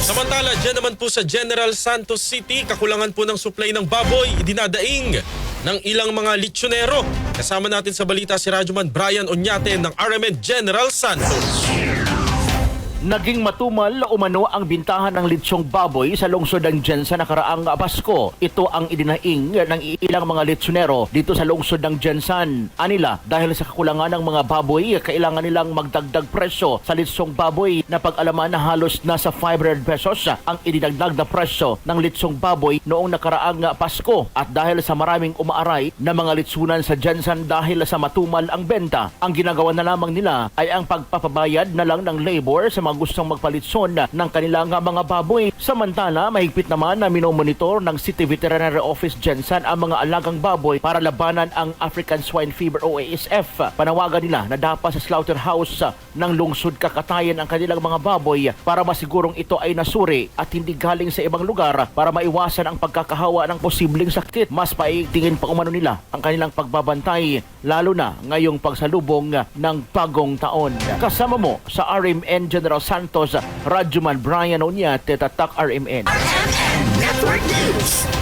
Samantala, dyan naman po sa General Santos City, kakulangan po ng supply ng baboy, idinadaing ng ilang mga litsonero. Kasama natin sa balita si Radyoman Brian Oñate ng RMN General Santos. Naging matumal umano ang bintahan ng litsyong baboy sa lungsod ng Jensan nakaraang Pasko. Ito ang idinaing ng ilang mga litsonero dito sa lungsod ng Jensan. Anila, dahil sa kakulangan ng mga baboy, kailangan nilang magdagdag presyo sa litsyong baboy na pag-alaman na halos nasa 500 pesos ang idinagdag na presyo ng litsyong baboy noong nakaraang Pasko. At dahil sa maraming umaaray na mga litsunan sa Jensan dahil sa matumal ang benta, ang ginagawa na lamang nila ay ang pagpapabayad na lang ng labor sa mga gustong magpalitson ng kanilang mga baboy. Samantala, mahigpit naman na minomonitor ng City Veterinary Office Jensan ang mga alagang baboy para labanan ang African Swine Fever o ASF. Panawagan nila na dapat sa slaughterhouse ng lungsod kakatayin ang kanilang mga baboy para masigurong ito ay nasuri at hindi galing sa ibang lugar para maiwasan ang pagkakahawa ng posibleng sakit. Mas paigtingin pa umano nila ang kanilang pagbabantay lalo na ngayong pagsalubong ng bagong taon. Kasama mo sa RMN General Santos, Radyoman Brian Oñate, Tatak RMN. RMN Network News.